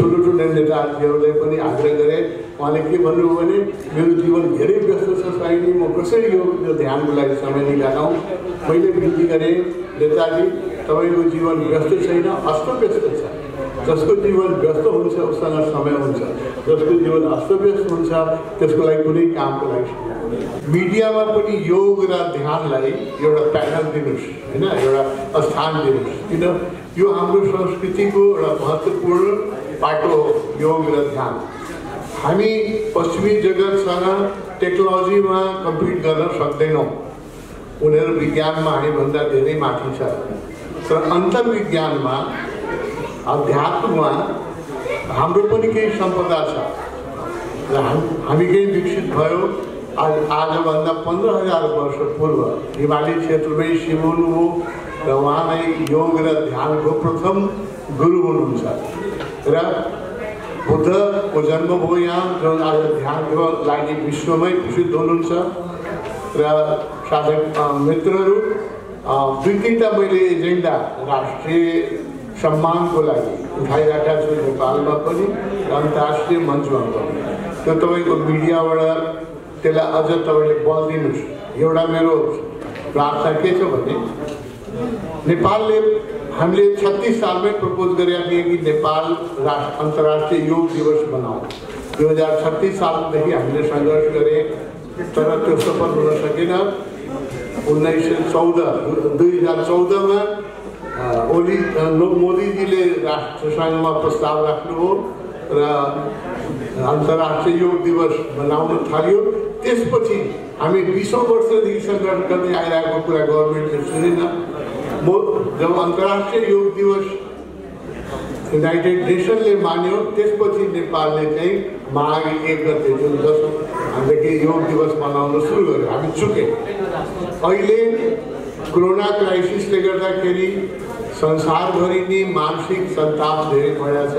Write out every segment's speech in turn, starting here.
ठुलो नेताजीहरूले पनि आग्रह गरे। उहाँले के भन्नुभयो भने मेरो जीवन धेरै व्यस्त छ साईजी, म कसरी यो ध्यानको लागि समय निकालौँ। मैले विनती गरेँ, नेताजी तपाईँको जीवन व्यस्त छैन, अस्तव्यस्त छ। जसको जीवन व्यस्त हुन्छ उसँग समय हुन्छ, जसको जीवन अस्तव्यस्त हुन्छ त्यसको लागि कुनै कामको लागि मिडियामा पनि योग र ध्यानलाई एउटा प्यानल दिनुहोस् होइन, एउटा स्थान दिनुहोस्। किन यो हाम्रो संस्कृतिको एउटा महत्त्वपूर्ण पाटो हो योग र ध्यान। हामी पश्चिमी जगतसँग टेक्नोलोजीमा कम्पिट गर्न सक्दैनौँ। उनीहरू विज्ञानमा हामीभन्दा धेरै माथि छ, तर अन्तर्विज्ञानमा अध्यात्ममा हाम्रो पनि केही सम्पदा छ र हामी केही विकसित भयो। आजभन्दा 15,000 वर्ष पूर्व हिमाली क्षेत्रमै शिव हुनुभयो र उहाँ नै योग र ध्यानको प्रथम गुरु हुनुहुन्छ र बुद्धको जन्म भयो यहाँ, जो आज ध्यानको लागि विश्वमै प्रसिद्ध हुनुहुन्छ। र साथै मित्रहरू, दुई तिनवटा मैले एजेन्डा राष्ट्रिय सम्मानको लागि उठाइरहेका छु नेपालमा पनि र अन्तर्राष्ट्रिय मञ्चमा पनि। त्यो तपाईँको मिडियाबाट त्यसलाई अझ तपाईँले बल दिनुहोस्। एउटा मेरो प्रार्थना के छ भने नेपालले हामीले 36 सालमै प्रपोज गरेका थियौँ कि नेपाल अन्तर्राष्ट्रिय योग दिवस बनाऊ। 2036 सालदेखि हामीले सङ्घर्ष गरे तर त्यो सफल हुन सकेन। 2014मा मोदीजीले राष्ट्रसङ्घमा प्रस्ताव राख्नुभयो र अन्तर्राष्ट्रिय योग दिवस मनाउन थाल्यो। त्यसपछि हामी 20 वर्षदेखि सङ्घर्ष गर्दै आइरहेको कुरा गभर्मेन्टले सुनेन। जब अन्तर्राष्ट्रिय योग दिवस युनाइटेड नेसनले मान्यो त्यसपछि नेपालले चाहिँ माघ 1 गते जुन 10 हामीले योग दिवस मनाउन सुरु गर्यो। हामी चुके। अहिले कोरोना क्राइसिसले गर्दाखेरि संसारभरि नै मानसिक सन्ताप धेरै बढेको छ।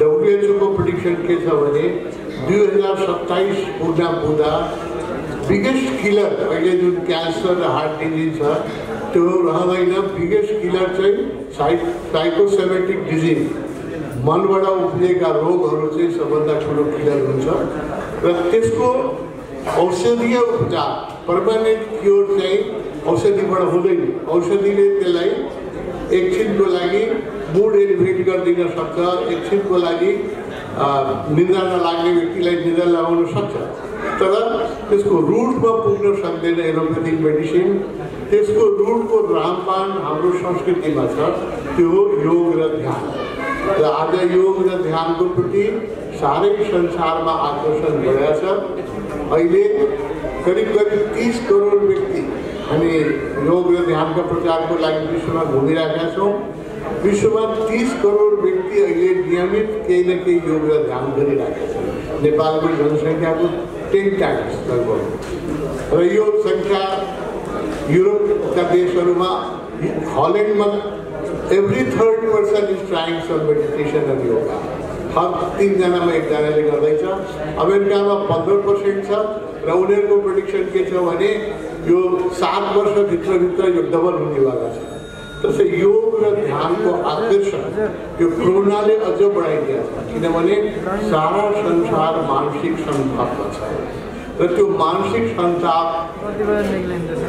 WHO को प्रेडिक्सन के छ भने 2027 पुग्दा बिगेस्ट किलर अहिले जुन क्यान्सर र हार्ट डिजिज छ त्यो रहँदैन। बिगेस्ट किलर चाहिँ साइकोसोमेटिक डिजिज, मनबाट उब्जिएका रोगहरू चाहिँ सबभन्दा ठुलो किलर हुन्छ र त्यसको औषधीय उपचार पर्मानेन्ट क्योर चाहिँ औषधिबाट हुँदैन। औषधिले त्यसलाई एकछिनको लागि मुड एलिभेट गरिदिन सक्छ, एकछिनको लागि निद्रा नलाग्ने व्यक्तिलाई निद्रा लगाउन सक्छ, तर त्यसको रुटमा पुग्न सक्दैन एलोपेथिक मेडिसिन। त्यसको रुटको रामबाण हाम्रो संस्कृतिमा छ, त्यो योग र ध्यान। र आज योग र ध्यानको प्रति सारै संसारमा आकर्षण बढेको छ। अहिले करिब 30 करोड व्यक्ति हामी योग र ध्यानका प्रचारको लागि विश्वमा घुमिरहेका छौँ। विश्वमा 30 करोड व्यक्ति अहिले नियमित केही न केही योग र ध्यान गरिरहेका छन्। नेपालको जनसङ्ख्याको 10 टाइम्स लगभग। र यो सङ्ख्या युरोपका देशहरूमा हल्यान्डमा every third person is trying some meditation and yoga. हर 3 जनामा 1 जनाले गर्दैछ। अमेरिकामा 15% छ र उनीहरूको प्रेडिक्सन के छ भने यो 7 वर्षभित्र यो डबल हुनेवाला छ। त्यसै योग र ध्यानको आकर्षण यो कोरोनाले अझ बढाइदिएको छ, किनभने सारा संसार मानसिक सन्तापमा छ र त्यो मानसिक सन्ताप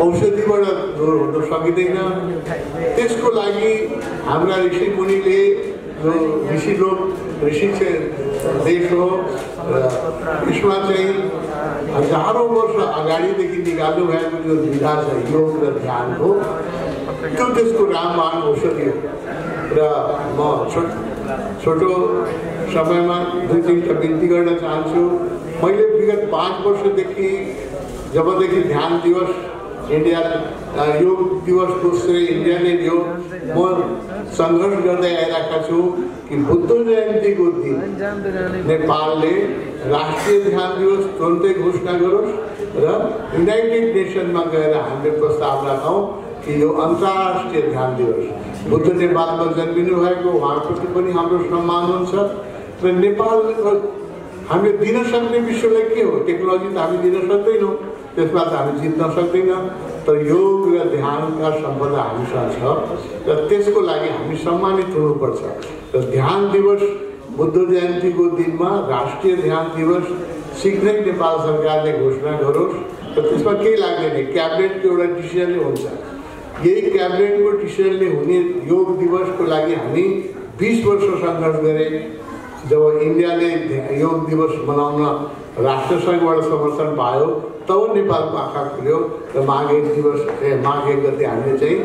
औषधिबाट दूर हुन सकिँदैन। त्यसको लागि हाम्रा ऋषि मुनिले जो ऋषि देश हो यसमा चाहिँ हजारौँ वर्ष अगाडिदेखि निकाल्नु भएको जो विधा छ योग र ध्यान हो, त्यो त्यसको रामबाण औषधि हो। र म छोटो समयमा 2-3 बिन्ती गर्न चाहन्छु। मैले विगत 5 वर्षदेखि जबदेखि ध्यान दिवस इंडिया योग दिवसको श्रेय इन्डियाले लियो, म सङ्घर्ष गर्दै आइरहेको छु कि बुद्ध जयन्तीको दिन नेपालले राष्ट्रिय ध्यान दिवस तुरन्तै घोषणा गरोस् र युनाइटेड नेसनमा गएर हामीले प्रस्ताव राखौँ कि यो अन्तर्राष्ट्रिय ध्यान दिवस। बुद्ध नेपालमा जन्मिनु भएको, उहाँप्रति पनि हाम्रो सम्मान हुन्छ र नेपाल हामीले दिन सक्ने विश्वलाई के हो? टेक्नोलोजी त हामी दिन सक्दैनौँ, त्यसमा त हामी जित्न सक्दैनौँ, तर योग र ध्यानका सम्पदा हामीसँग छ र त्यसको लागि हामी सम्मानित हुनुपर्छ। र ध्यान दिवस बुद्ध जयन्तीको दिनमा राष्ट्रिय ध्यान दिवस शीघ्रै नेपाल सरकारले घोषणा गरोस् र त्यसमा केही लाग्दैन, क्याबिनेटको एउटा डिसिजनले हुन्छ। यही क्याबिनेटको डिसिजनले हुने योग दिवसको लागि हामी 20 वर्ष सङ्घर्ष गरे। जब इन्डियाले योग दिवस मनाउन राष्ट्रसङ्घबाट समर्थन पायो तब नेपालको आँखा खुल्यो र माघ 1 गते हामीले चाहिँ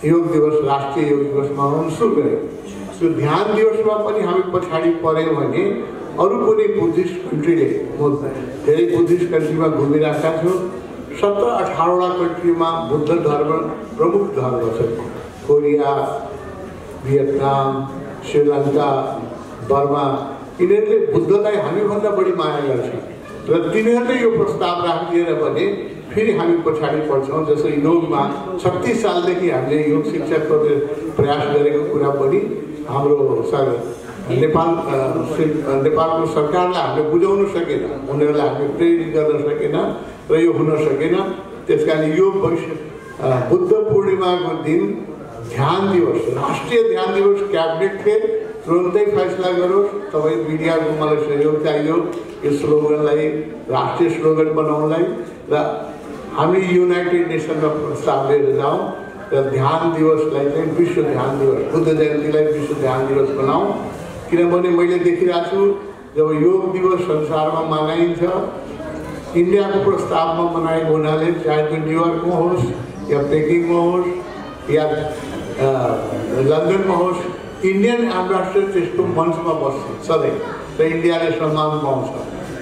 योग दिवस, राष्ट्रिय योग दिवस मनाउन सुरु गऱ्यौँ। त्यो ध्यान दिवसमा पनि हामी पछाडि पऱ्यौँ भने अरू कुनै बुद्धिस्ट कन्ट्रीले, म धेरै बुद्धिस्ट कन्ट्रीमा घुमिरहेका छु, 17-18वटा कन्ट्रीमा बुद्ध धर्म प्रमुख धर्म छ। कोरिया, भियतनाम, श्रीलङ्का, बर्मा, यिनीहरूले बुद्धलाई हामीभन्दा बढी माया गर्छन् र तिनीहरूले यो प्रस्ताव राखिदिएर भने फेरि हामी पछाडि पर्छौँ। जस्तो योगमा 36 सालदेखि हामीले योग शिक्षा गर्ने प्रयास गरेको कुरा पनि हाम्रो नेपालको सरकारलाई हामीले बुझाउन सकेन, उनीहरूलाई हामीले प्रेरित गर्न सकेन र यो हुन सकेन। त्यस कारण यो बुद्ध पूर्णिमाको दिन ध्यान दिवस, राष्ट्रिय ध्यान दिवस क्याबिनेटले तुरन्तै फैसला गरोस्। तपाईँ मिडियाको मलाई सहयोग चाहियो यो स्लोगनलाई राष्ट्रिय स्लोगन बनाउनलाई र हामी युनाइटेड नेसनमा प्रस्ताव लिएर जाउँ र ध्यान दिवसलाई चाहिँ विश्व ध्यान दिवस, बुद्ध जयन्तीलाई विश्व ध्यान दिवस बनाऊँ। किनभने मैले देखिरहेको छु जब योग दिवस संसारमा मनाइन्छ, इन्डियाको प्रस्तावमा मनाएको हुनाले चाहे त्यो न्युयोर्कमा होस् या पेकिङमा होस् या लन्डनमा होस्, इन्डियन एम्बेसडर त्यसको मञ्चमा बस्छ सधैँ र इन्डियाले सम्मान पाउँछ।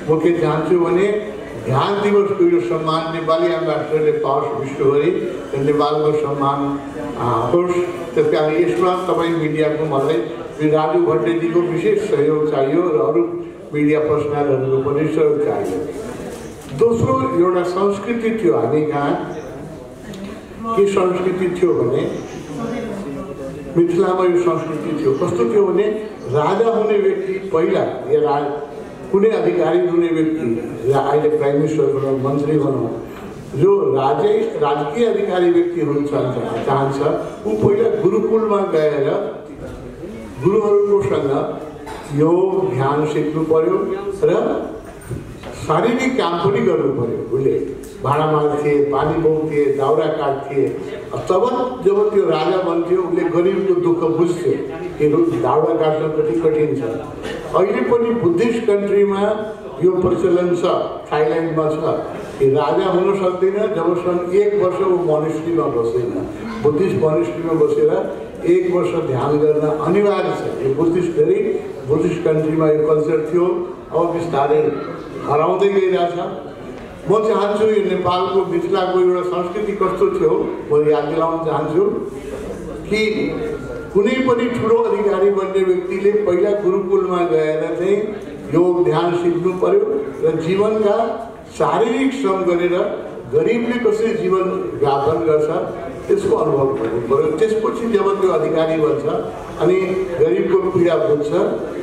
म के चाहन्छु भने ध्यान दिवसको यो सम्मान नेपाली एम्बेसडरले पाओस् विश्वभरि र नेपालको सम्मान होस्। त्यस कारण यसमा तपाईँ मिडियाको मलाई राजु भट्टजीको विशेष सहयोग चाहियो र अरू मिडिया पर्सनलहरूको पनि सहयोग चाहियो। दोस्रो एउटा संस्कृति थियो हामी कहाँ, के संस्कृति थियो भने मिथिलामा यो संस्कृति थियो। कस्तो थियो भने राजा हुने व्यक्ति पहिला या कुनै अधिकारी हुने व्यक्ति या अहिले प्राइम मिनिस्टर भनौँ, मन्त्री भनौँ, जो राजकीय अधिकारी व्यक्ति हुन चाहन्छ ऊ पहिला गुरुकुलमा गएर गुरुहरूकोसँग योग ध्यान सिक्नु पर्यो र शारीरिक काम पनि गर्नु पर्यो। उसले भाँडा माग्थे, पानी बोक्थे, दाउरा काट्थे। तब जब त्यो राजा बन्थ्यो उसले गरिबको दुःख बुझ्थ्यो कि दाउरा काट्न कति कठिन छ। अहिले पनि बुद्धिस्ट कन्ट्रीमा यो प्रचलन छ, थाइल्यान्डमा छ कि राजा हुन सक्दैन जबसम्म 1 वर्ष ऊ मोनेस्ट्रीमा बस्दैन। बुद्धिस्ट मोनेस्ट्रीमा बसेर 1 वर्ष ध्यान गर्न अनिवार्य छ। यो बुद्धिस्ट कन्ट्रीमा यो कल्चर थियो, अब बिस्तारै हराउँदै गइरहेछ। म चाहन्छु यो नेपालको मिथिलाको एउटा संस्कृति कस्तो थियो म याद दिलाउन चाहन्छु कि कुनै पनि ठुलो अधिकारी बन्ने व्यक्तिले पहिला गुरुकुलमा गएर चाहिँ योग ध्यान सिक्नु पर्यो र जीवनका शारीरिक श्रम गरेर गरिबले कसरी जीवन व्यापन गर्छ त्यसको अनुभव गर्नु पर्यो। त्यसपछि जब त्यो अधिकारी बन्छ अनि गरिबको पीडा बुझ्छ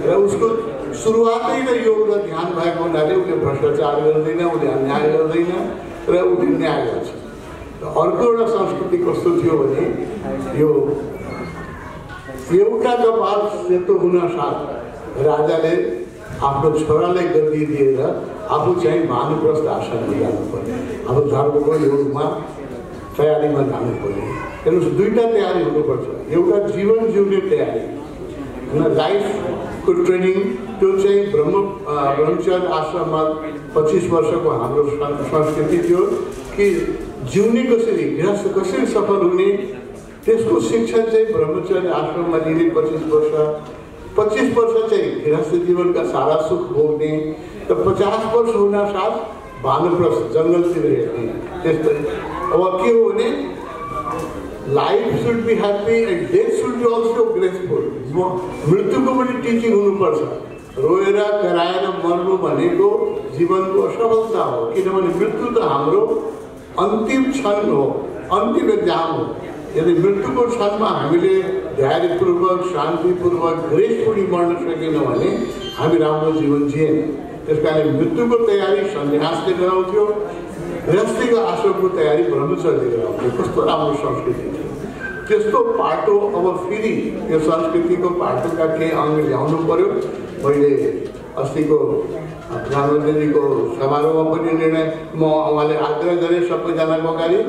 र उसको सुरुवातै नै योग र ध्यान भएको हुनाले उसले भ्रष्टाचार गर्दैन, उसले अन्याय गर्दैन र उसले न्याय गर्छ। अर्को एउटा संस्कृति कस्तो थियो भने यो एउटा कपाल सेतो हुन साथ राजाले आफ्नो छोरालाई गद्दी दिएर आफू चाहिँ भानुप्रस्थ आश्रममा जानु पर्यो। अब धर्मको योगमा तयारीमा जानु पर्यो। हेर्नुहोस्, दुईवटा तयारी हुनुपर्छ। एउटा जीवन जिउने तयारी, लाइफको ट्रेनिङ, त्यो चाहिँ ब्रह्मचर्य आश्रममा 25 वर्षको हाम्रो संस्कृति थियो कि जिउने कसरी, गृहस्थ कसरी सफल हुने, त्यसको शिक्षण चाहिँ ब्रह्मचर्य आश्रममा लिने 25 वर्ष चाहिँ गृहस्थ जीवनका सारा सुख भोग्ने र 50 वर्ष हुन साथ भानुप्रस्थ जङ्गलतिर हेर्ने। त्यस्तै अब के हो भने life should be happy and death should be also graceful. मृत्युको पनि टिचिङ हुनुपर्छ। रोएर कराएर मर्नु भनेको जीवनको असफलता हो, किनभने मृत्यु त हाम्रो अन्तिम क्षण हो, अन्तिम एक्जाम हो। यदि मृत्युको क्षणमा हामीले धैर्यपूर्वक, शान्तिपूर्वक, ग्रेसफुली मर्न सकेनौँ भने हामी राम्रो जीवन जिएन। त्यस कारण मृत्युको तयारी सन्यासले गराउँथ्यो, गृहस्थीको आश्रमको तयारी ब्रह्मचर्यले गराउँथ्यो। कस्तो राम्रो संस्कृति थियो। त्यस्तो पाटो अब फेरि यो संस्कृतिको पाटोका केही अङ्ग ल्याउनु पर्यो। मैले अस्तिको प्रधानमन्त्रीजीको समारोहमा पनि निर्णय म उहाँले आग्रह गरेँ सबैजनाको अगाडि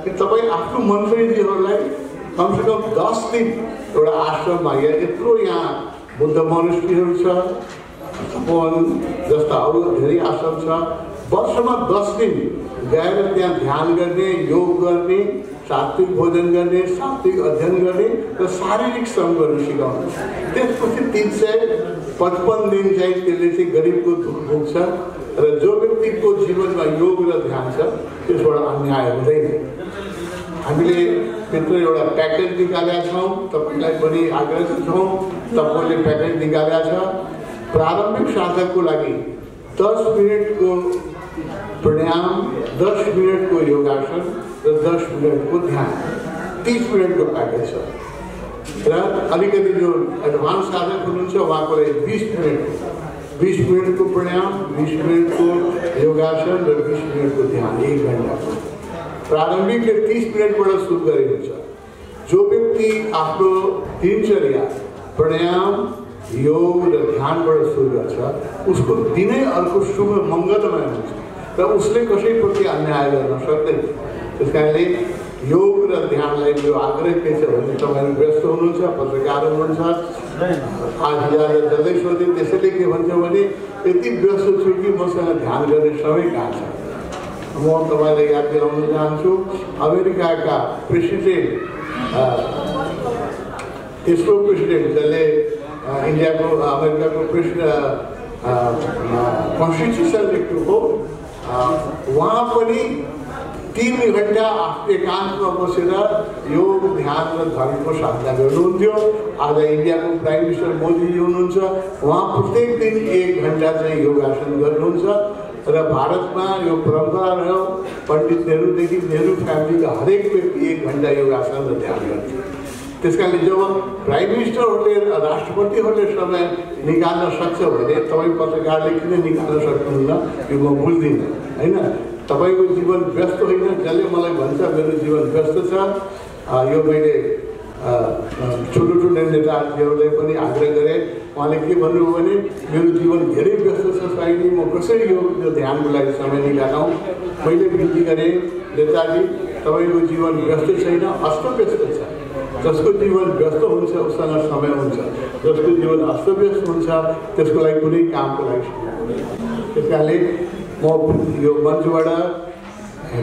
कि तपाईँ आफ्नो मन्त्रीजीहरूलाई कमसेकम 10 दिन एउटा आश्रममा यत्रो यहाँ बुद्ध मोनेस्ट्रीहरू छ, तपोवन जस्ता अरू धेरै आश्रम छ, वर्षमा 10 दिन गएर त्यहाँ ध्यान गर्ने, योग गर्ने, सात्विक भोजन गर्ने, सात्विक अध्ययन गर्ने र शारीरिक श्रम गर्न सिकाउनु। त्यसपछि 355 दिन चाहिँ त्यसले चाहिँ गरिबको दुःख पुग्छ र जो व्यक्तिको जीवनमा योग र ध्यान छ त्यसबाट अन्याय हुँदैन। हामीले त्यत्रो एउटा प्याकेज निकालेका छौँ, तपाईँलाई पनि आग्रह छौँ, तपाईँले प्याकेज निकालेका छ। प्रारम्भिक साधकको लागि 10 मिनटको प्राणायाम, 10 मिनटको योगासन र 10 मिनटको ध्यान, 30 मिनटको प्याकेज छ। र अलिकति जो एडभान्स साधक हुनुहुन्छ उहाँको लागि 20 मिनटको प्राणायाम, 20 मिनटको योगासन र 20 मिनटको ध्यान, 1 घन्टाको। प्रारम्भिकले 30 मिनटबाट सुरु गरेको हुन्छ। जो व्यक्ति आफ्नो दिनचर्या प्राणायाम, योग र ध्यानबाट सुरु गर्छ उसको दिनै अर्को शुभ मङ्गलमय हुन्छ र उसले कसैप्रति अन्याय गर्न सक्दैन। त्यस कारणले योग र ध्यानलाई मेरो आग्रह के छ भने तपाईँहरू व्यस्त हुनुहुन्छ, पत्रकार हुनुहुन्छ, आज यहाँ जसले सोधे त्यसैले के भन्छ भने यति व्यस्त छु कि मसँग ध्यान गर्ने समय कहाँ छ। म तपाईँलाई याद दिलाउन चाहन्छु, अमेरिकाका प्रेसिडेन्ट, तेस्रो प्रेसिडेन्ट जसले इन्डियाको अमेरिकाको कन्स्टिट्युसन लेख्नु हो, उहाँ पनि 3 घन्टा एकान्तमा बसेर योग, ध्यान र धर्मको साधना गर्नुहुन्थ्यो। आज इन्डियाको प्राइम मिनिस्टर मोदीजी हुनुहुन्छ, उहाँ प्रत्येक दिन 1 घन्टा चाहिँ योगासन गर्नुहुन्छ र भारतमा यो परम्परा रह्यो। पण्डित नेहरूदेखि नेहरू फ्यामिलीका हरेक व्यक्ति 1 घन्टा योगासन र ध्यान गर्थे। त्यस कारणले जब प्राइम मिनिस्टरहरूले, राष्ट्रपतिहरूले समय निकाल्न सक्छ भने तपाईँ पत्रकारले किन निकाल्न सक्नुहुन्न, यो म बुझ्दिनँ होइन। तपाईँको जीवन व्यस्त होइन। जसले मलाई भन्छ मेरो जीवन व्यस्त छ, यो मैले ठुलो नेताजीहरूलाई पनि आग्रह गरेँ। उहाँले के भन्नुभयो भने मेरो जीवन धेरै व्यस्त छ साइली, म कसरी यो ध्यानको लागि समय निकालौँ। मैले विनती गरेँ, नेताजी तपाईँको जीवन व्यस्त छैन, अस्तव्यस्त छ। जसको जीवन व्यस्त हुन्छ उसँग समय हुन्छ, जसको जीवन अस्तव्यस्त हुन्छ त्यसको लागि कुनै कामको लागि। त्यस कारणले म यो मञ्चबाट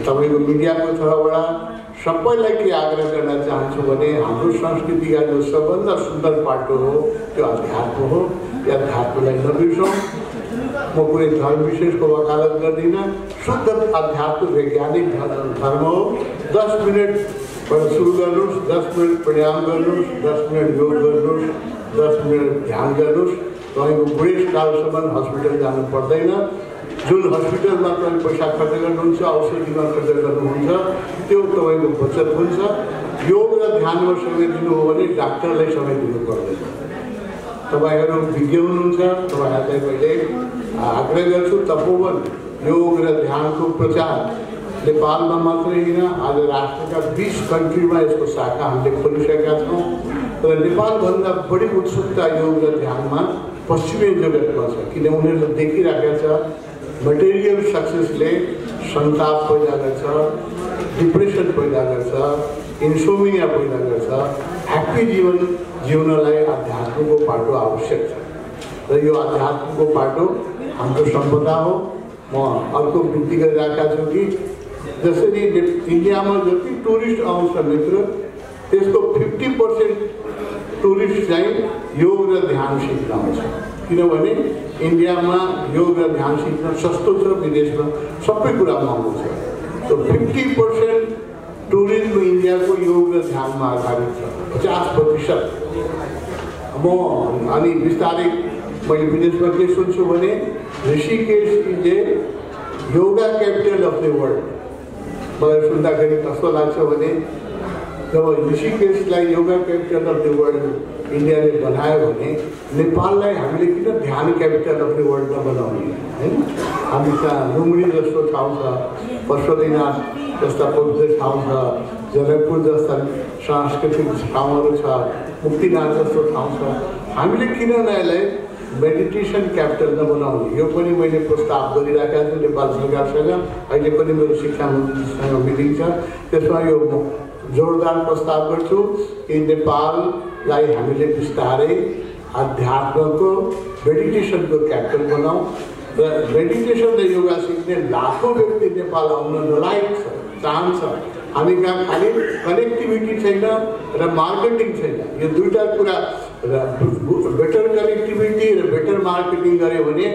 तपाईँको मिडियाको तर्फबाट सबैलाई के आग्रह गर्न चाहन्छु भने हाम्रो संस्कृतिका जो सबभन्दा सुन्दर पाटो हो त्यो अध्यात्म हो। यो अध्यात्मलाई नबिर्सौँ। म कुनै धर्म विशेषको वकालत गर्दिनँ, शुद्ध अध्यात्म वैज्ञानिक धर्म हो। 10 मिनटबाट सुरु गर्नुहोस्, 10 मिनट प्राणायाम गर्नुहोस्, 10 मिनट योग गर्नुहोस्, 10 मिनट ध्यान गर्नुहोस्। तपाईँको बुढेसकालसम्म हस्पिटल जानु पर्दैन। जुन हस्पिटलमा तपाईँ पैसा खर्च गर्नुहुन्छ, औषधिमा खर्च गर्नुहुन्छ, त्यो तपाईँको बचत हुन्छ। योग र ध्यानमा समय दिनु हो भने डाक्टरलाई समय दिनु पर्दैन। तपाईँहरू विज्ञ हुनुहुन्छ, तपाईँहरूलाई मैले आग्रह गर्छु, तपोवन योग र ध्यानको प्रचार नेपालमा मात्रै होइन, आज राष्ट्रका 20 कन्ट्रीमा यसको शाखा हामीले खोलिसकेका छौँ र नेपालभन्दा बढी उत्सुकता योग र ध्यानमा पश्चिमी जगतमा छ। किन उनीहरूले देखिराखेका छ मटेरियल सक्सेसले सन्ताप पैदा गर्छ, डिप्रेसन पैदा गर्छ, इन्सोमिनिया पैदा गर्छ। ह्याप्पी जीवन जिउनलाई अध्यात्मको पाटो आवश्यक छ र यो अध्यात्मको पाटो हाम्रो सम्पदा हो। म अर्को विनती गरिरहेका छु कि जसरी इन्डियामा जति टुरिस्ट आउँछ मित्र, त्यसको 50% टुरिस्ट चाहिँ योग र ध्यान सिक्न आउँछ। किनभने इन्डियामा योग र ध्यान सिक्न सस्तो छ, विदेशमा सबै कुरा महँगो छ। तो 50% टुरिज्म इन्डियाको योग र ध्यानमा आधारित छ, 50%। म अनि बिस्तारै मैले विदेशमा के सुन्छु भने Rishikesh is a yoga capital of the world. मलाई सुन्दाखेरि कस्तो लाग्छ भने जब ऋषिकेशलाई yoga capital of the world इन्डियाले बनायो भने नेपाललाई हामीले किन ध्यान क्यापिटल अफ द वर्ल्ड नबनाउने हैन। हामी कहाँ लुम्बिनी जस्तो ठाउँ छ, पशुपतिनाथ जस्ता पवित्र ठाउँ छ, जनकपुर जस्ता सांस्कृतिक ठाउँहरू छ, मुक्तिनाथ जस्तो ठाउँ छ। हामीले किन यसलाई मेडिटेसन क्यापिटल नबनाउने, यो पनि मैले प्रस्ताव गरिरहेका छु नेपाल सरकारसँग। अहिले पनि मेरो शिक्षा मन्त्रीसँग मिटिङ छ, त्यसमा यो जोरदार प्रस्ताव गर्छु कि नेपाललाई हामीले बिस्तारै अध्यात्मको मेडिटेसनको क्यापिटल बनाऊ र मेडिटेसन र योगा सिक्ने लाखौँ व्यक्ति नेपाल आउन नलायक छ, चाहन्छ। हामी कहाँ खालि कनेक्टिभिटी छैन र मार्केटिङ छैन। यो दुईटा कुरा बेटर कनेक्टिभिटी र बेटर मार्केटिङ गऱ्यो भने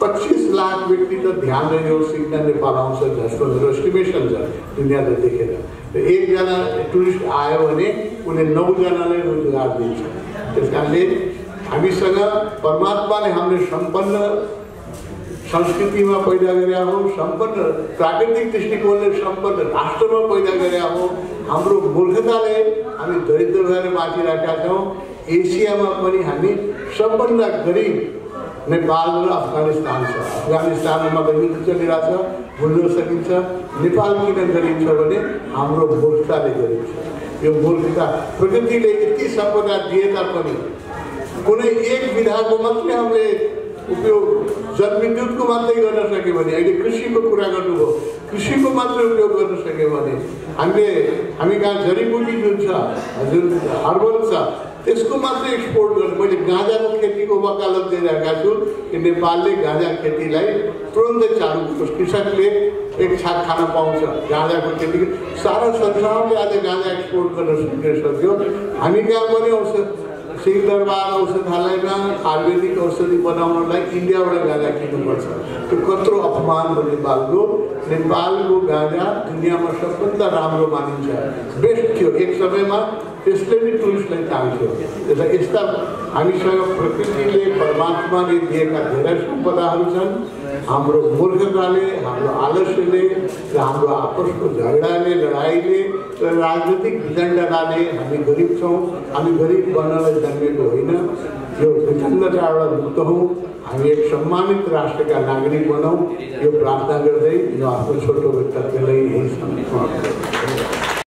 25 लाख व्यक्ति त ध्यान र योग सिक्न नेपाल आउँछ जस्तो मेरो एस्टिमेसन छ दुनियाँले देखेर। र एकजना टुरिस्ट आयो भने उसले 9 जनालाई रोजगार दिन्छ। त्यस कारणले हामीसँग परमात्माले हामीले सम्पन्न संस्कृतिमा पैदा गरे हो, सम्पन्न प्राकृतिक दृष्टिकोणले सम्पन्न राष्ट्रमा पैदा गरे हो। हाम्रो मूर्खताले हामी दरिद्र भएर बाँचिरहेका छौँ। एसियामा पनि हामी सबभन्दा गरिब नेपाल र अफगानिस्तान छ। अफगानिस्तानमा त युद्ध चलिरहेको छ, बुझ्न सकिन्छ। नेपाल किन गरिब छ भने हाम्रो मूर्खताले गरिब छ। यो मूर्खता, प्रकृतिले यति सम्पदा दिए तापनि कुनै एक विधाको मात्रै हामीले उपयोग, जलविद्युतको मात्रै गर्न सक्यो भने, अहिले कृषिको कुरा गर्नुभयो, कृषिको मात्रै उपयोग गर्न सक्यो भने हामी कहाँ जडीबुटी जुन छ, जुन हर्बल छ, त्यसको मात्रै एक्सपोर्ट गर्नु। मैले गाँजाको खेतीको वकालत दिइरहेका छु कि नेपालले गाँजा खेतीलाई तुरन्तै चालु गरोस्। कृषकले एक छाक खान पाउँछ गाँजाको खेती। सारा संसारले आज गाँजा एक्सपोर्ट गर्न सक्यो। हामी कहाँ पनि औषध, सिंहदरबार औषधालयमा आयुर्वेदिक औषधि बनाउनलाई इन्डियाबाट गाँजा किन्नुपर्छ। त्यो कत्रो अपमान हो नेपालको। नेपालको गाँजा दुनियाँमा सबभन्दा राम्रो मानिन्छ, बेस्ट थियो एक समयमा। त्यसले नै टुरिस्टलाई तान्थ्यो। त्यसलाई यस्ता हामीसँग प्रकृतिले परमात्माले दिएका धेरै सम्पदाहरू छन्। हाम्रो मूर्खताले, हाम्रो आलस्यले र हाम्रो आपसको झगडाले, लडाइँले र राजनीतिक विडम्बनाले हामी गरिब छौँ। हामी गरिब बन्नलाई जन्मेको होइन। यो विडम्बनाबाट मुक्त हौँ, हामी एक सम्मानित राष्ट्रका नागरिक बनाऊ। यो प्रार्थना गर्दै म आफ्नो छोटो वक्तव्यलाई यही समाप्त गर्छु।